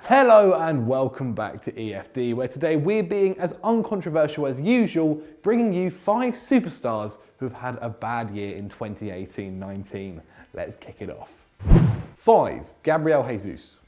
Hello and welcome back to EFD, where today we're being as uncontroversial as usual, bringing you 5 superstars who've had a bad year in 2018-19. Let's kick it off. 5. Gabriel Jesus.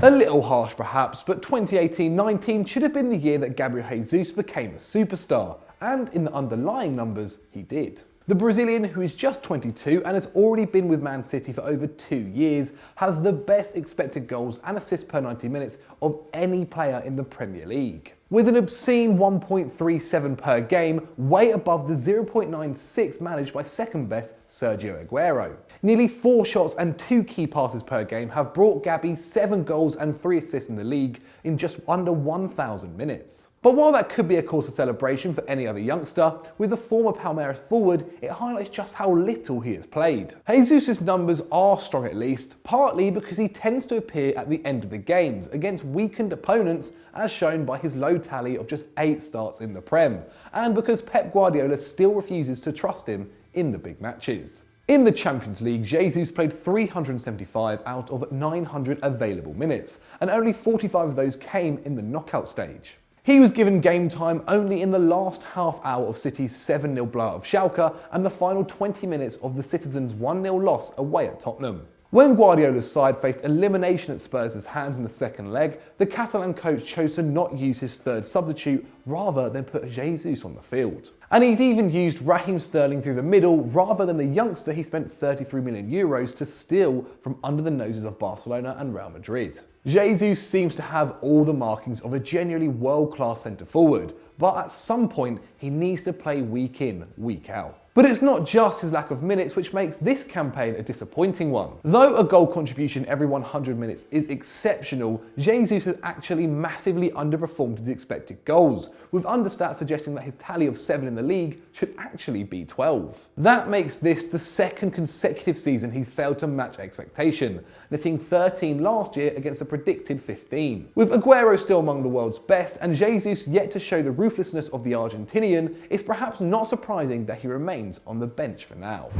A little harsh perhaps, but 2018-19 should have been the year that Gabriel Jesus became a superstar, and in the underlying numbers, he did. The Brazilian, who is just 22 and has already been with Man City for over 2 years, has the best expected goals and assists per 90 minutes of any player in the Premier League. With an obscene 1.37 per game, way above the 0.96 managed by second best Sergio Aguero. Nearly 4 shots and 2 key passes per game have brought Gabby 7 goals and 3 assists in the league in just under 1,000 minutes. But while that could be a cause for celebration for any other youngster, with the former Palmeiras forward, it highlights just how little he has played. Jesus' numbers are strong at least, partly because he tends to appear at the end of the games against weakened opponents, as shown by his low tally of just 8 starts in the Prem, and because Pep Guardiola still refuses to trust him in the big matches. In the Champions League, Jesus played 375 out of 900 available minutes, and only 45 of those came in the knockout stage. He was given game time only in the last half hour of City's 7-0 blowout of Schalke and the final 20 minutes of the Citizens' 1-0 loss away at Tottenham. When Guardiola's side faced elimination at Spurs' hands in the second leg, the Catalan coach chose to not use his third substitute rather than put Jesus on the field. And he's even used Raheem Sterling through the middle rather than the youngster he spent €33 million to steal from under the noses of Barcelona and Real Madrid. Jesus seems to have all the markings of a genuinely world-class centre-forward, but at some point he needs to play week in, week out. But it's not just his lack of minutes which makes this campaign a disappointing one. Though a goal contribution every 100 minutes is exceptional, Jesus has actually massively underperformed his expected goals, with understats suggesting that his tally of 7 in the league should actually be 12. That makes this the second consecutive season he's failed to match expectation, netting 13 last year against a predicted 15. With Aguero still among the world's best and Jesus yet to show the ruthlessness of the Argentinian, it's perhaps not surprising that he remains on the bench for now.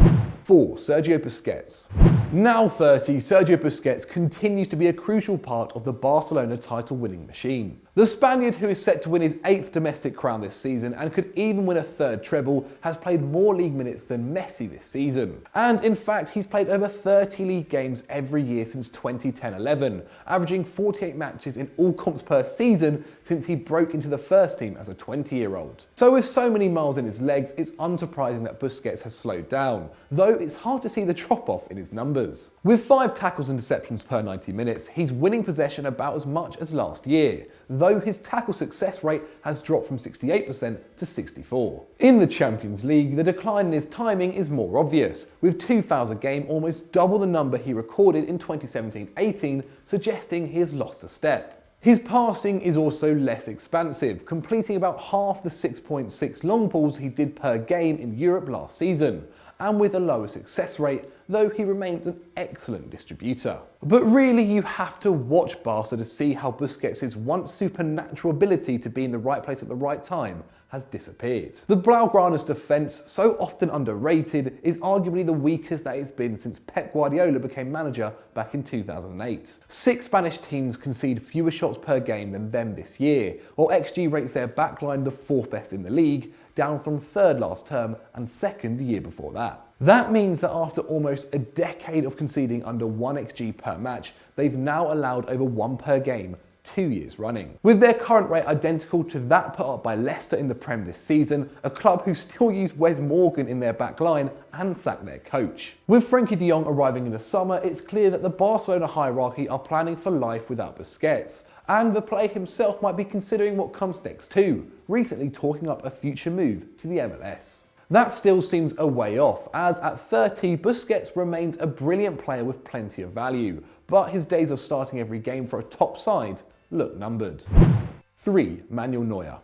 4. Sergio Busquets. Now 30, Sergio Busquets continues to be a crucial part of the Barcelona title-winning machine. The Spaniard, who is set to win his 8th domestic crown this season and could even win a 3rd treble, has played more league minutes than Messi this season. And in fact, he's played over 30 league games every year since 2010-11, averaging 48 matches in all comps per season since he broke into the first team as a 20-year-old. So with so many miles in his legs, it's unsurprising that Busquets has slowed down, though it's hard to see the drop-off in his numbers. With 5 tackles and interceptions per 90 minutes, he's winning possession about as much as last year, though his tackle success rate has dropped from 68% to 64%. In the Champions League, the decline in his timing is more obvious, with 2 fouls a game almost double the number he recorded in 2017-18, suggesting he has lost a step. His passing is also less expansive, completing about half the 6.6 long balls he did per game in Europe last season, and with a lower success rate, though he remains an excellent distributor. But really, you have to watch Barca to see how Busquets' once supernatural ability to be in the right place at the right time has disappeared. The Blaugrana's defence, so often underrated, is arguably the weakest that it's been since Pep Guardiola became manager back in 2008. 6 Spanish teams concede fewer shots per game than them this year, while XG rates their backline the 4th best in the league, down from 3rd last term and 2nd the year before that. That means that after almost a decade of conceding under 1 XG per match, they've now allowed over 1 per game 2 years running. With their current rate identical to that put up by Leicester in the Prem this season, a club who still use Wes Morgan in their back line and sack their coach. With Frenkie de Jong arriving in the summer, it's clear that the Barcelona hierarchy are planning for life without Busquets, and the player himself might be considering what comes next too, recently talking up a future move to the MLS. That still seems a way off, as at 30, Busquets remains a brilliant player with plenty of value, but his days of starting every game for a top side look numbered. 3. Manuel Neuer.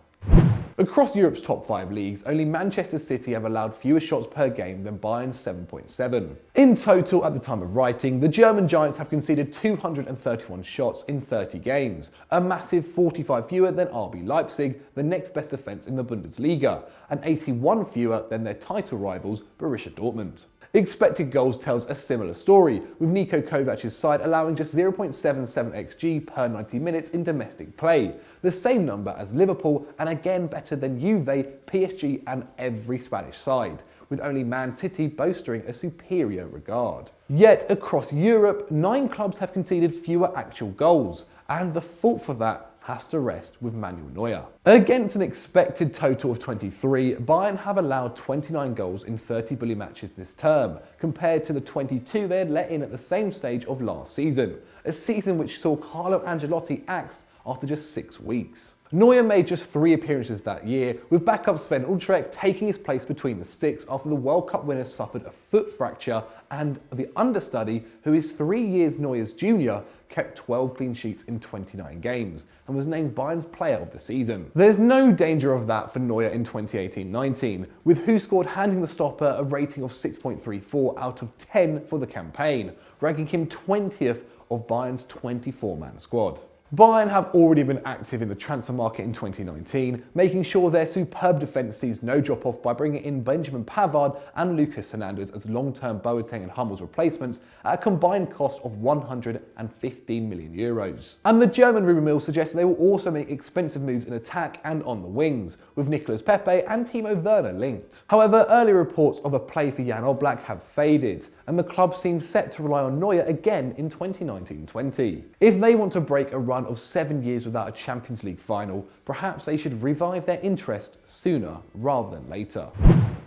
Across Europe's top 5 leagues, only Manchester City have allowed fewer shots per game than Bayern's 7.7. In total, at the time of writing, the German Giants have conceded 231 shots in 30 games, a massive 45 fewer than RB Leipzig, the next best defence in the Bundesliga, and 81 fewer than their title rivals Borussia Dortmund. Expected goals tells a similar story, with Niko Kovac's side allowing just 0.77 xG per 90 minutes in domestic play, the same number as Liverpool and again better than Juve, PSG and every Spanish side, with only Man City boasting a superior regard. Yet across Europe, 9 clubs have conceded fewer actual goals, and the fault for that has to rest with Manuel Neuer. Against an expected total of 23, Bayern have allowed 29 goals in 30 bully matches this term, compared to the 22 they had let in at the same stage of last season, a season which saw Carlo Ancelotti axed after just 6 weeks. Neuer made just 3 appearances that year, with backup Sven Ulreich taking his place between the sticks after the World Cup winner suffered a foot fracture and the understudy, who is 3 years Neuer's junior, kept 12 clean sheets in 29 games and was named Bayern's player of the season. There's no danger of that for Neuer in 2018-19, with Who Scored handing the stopper a rating of 6.34 out of 10 for the campaign, ranking him 20th of Bayern's 24-man squad. Bayern have already been active in the transfer market in 2019, making sure their superb defence sees no drop-off by bringing in Benjamin Pavard and Lucas Hernandez as long-term Boateng and Hummel's replacements at a combined cost of €115 million. And the German rumour mill suggests they will also make expensive moves in attack and on the wings, with Nicolas Pepe and Timo Werner linked. However, early reports of a play for Jan Oblak have faded, and the club seems set to rely on Neuer again in 2019-20. If they want to break a run of 7 years without a Champions League final, perhaps they should revive their interest sooner rather than later.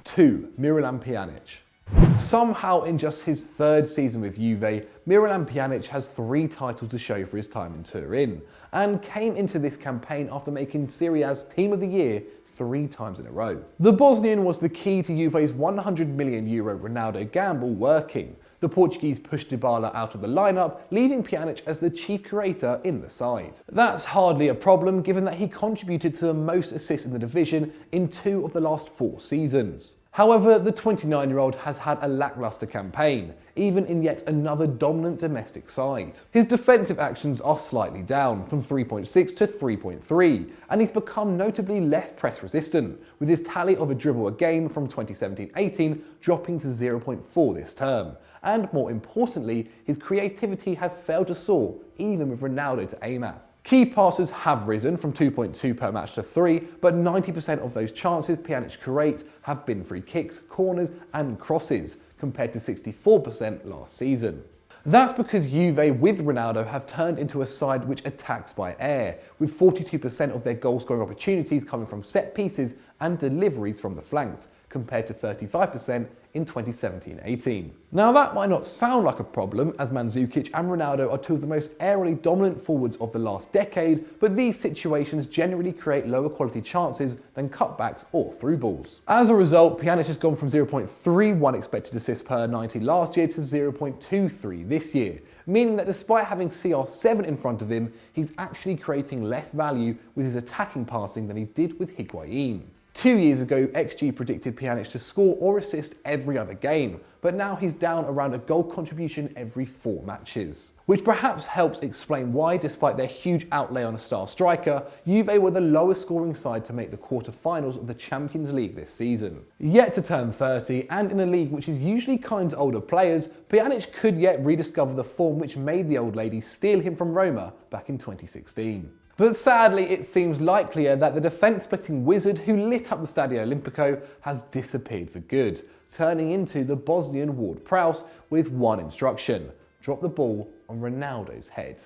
2. Miralem Pjanic. Somehow in just his 3rd season with Juve, Miralem Pjanic has 3 titles to show for his time in Turin, and came into this campaign after making Serie A's Team of the Year 3 times in a row. The Bosnian was the key to Juve's €100 million Ronaldo gamble working. The Portuguese pushed Dybala out of the lineup, leaving Pjanic as the chief creator in the side. That's hardly a problem given that he contributed to the most assists in the division in 2 of the last 4 seasons. However, the 29-year-old has had a lacklustre campaign, even in yet another dominant domestic side. His defensive actions are slightly down, from 3.6 to 3.3, and he's become notably less press resistant, with his tally of a dribble a game from 2017-18 dropping to 0.4 this term. And more importantly, his creativity has failed to soar, even with Ronaldo to aim at. Key passes have risen from 2.2 per match to 3, but 90% of those chances Pjanic creates have been free kicks, corners and crosses, compared to 64% last season. That's because Juve with Ronaldo have turned into a side which attacks by air, with 42% of their goal-scoring opportunities coming from set pieces and deliveries from the flanks, compared to 35% in 2017-18. Now that might not sound like a problem, as Mandzukic and Ronaldo are 2 of the most aerially dominant forwards of the last decade, but these situations generally create lower quality chances than cutbacks or through balls. As a result, Pjanic has gone from 0.31 expected assists per 90 last year to 0.23 this year, meaning that despite having CR7 in front of him, he's actually creating less value with his attacking passing than he did with Higuain. 2 years ago, XG predicted Pjanic to score or assist every other game, but now he's down around a goal contribution every 4 matches. Which perhaps helps explain why, despite their huge outlay on a star striker, Juve were the lowest scoring side to make the quarter-finals of the Champions League this season. Yet to turn 30, and in a league which is usually kind to older players, Pjanic could yet rediscover the form which made the old lady steal him from Roma back in 2016. But sadly, it seems likelier that the defence-splitting wizard who lit up the Stadio Olimpico has disappeared for good, turning into the Bosnian Ward-Prowse with one instruction: drop the ball on Ronaldo's head.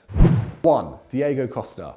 1. Diego Costa.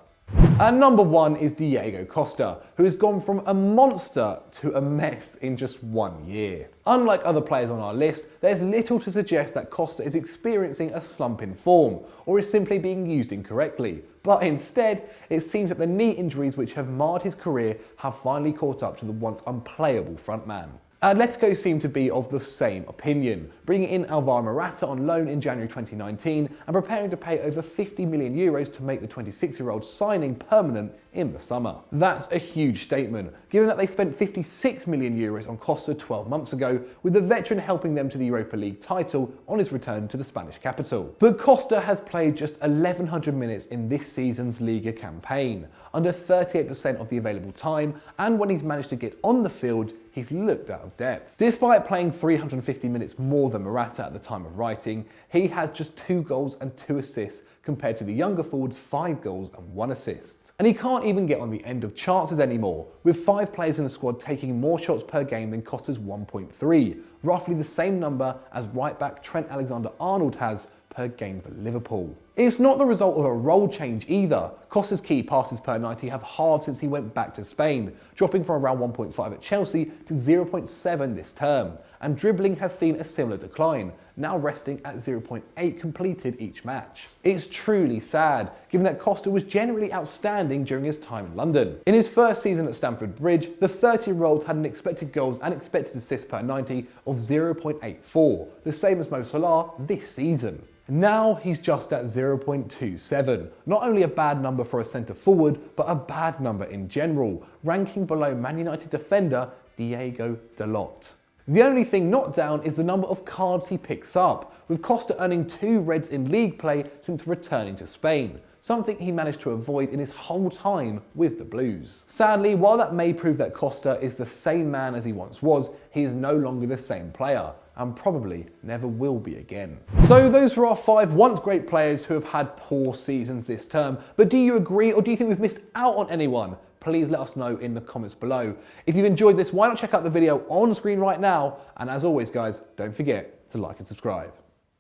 And number 1 is Diego Costa, who has gone from a monster to a mess in just 1 year. Unlike other players on our list, there's little to suggest that Costa is experiencing a slump in form, or is simply being used incorrectly. But instead, it seems that the knee injuries which have marred his career have finally caught up to the once unplayable frontman. Atletico seem to be of the same opinion, bringing in Alvaro Morata on loan in January 2019 and preparing to pay over €50 million to make the 26-year-old signing permanent in the summer. That's a huge statement, given that they spent €56 million on Costa 12 months ago, with the veteran helping them to the Europa League title on his return to the Spanish capital. But Costa has played just 1,100 minutes in this season's Liga campaign, under 38% of the available time, and when he's managed to get on the field, he's looked out of depth. Despite playing 350 minutes more than Morata at the time of writing, he has just 2 goals and 2 assists compared to the younger forward's 5 goals and 1 assist. And he can't even get on the end of chances anymore, with 5 players in the squad taking more shots per game than Costa's 1.3, roughly the same number as right-back Trent Alexander-Arnold has per game for Liverpool. It's not the result of a role change either. Costa's key passes per 90 have halved since he went back to Spain, dropping from around 1.5 at Chelsea to 0.7 this term. And dribbling has seen a similar decline, now resting at 0.8 completed each match. It's truly sad, given that Costa was generally outstanding during his time in London. In his first season at Stamford Bridge, the 30-year-old had an expected goals and expected assists per 90 of 0.84, the same as Mo Salah this season. Now he's just at 0.27, not only a bad number for a centre forward, but a bad number in general, ranking below Man United defender Diego Dalot. The only thing not down is the number of cards he picks up, with Costa earning 2 reds in league play since returning to Spain, something he managed to avoid in his whole time with the Blues. Sadly, while that may prove that Costa is the same man as he once was, he is no longer the same player, and probably never will be again. So those were our 5 once great players who have had poor seasons this term, but do you agree, or do you think we've missed out on anyone? Please let us know in the comments below. If you've enjoyed this, why not check out the video on screen right now? And as always guys, don't forget to like and subscribe.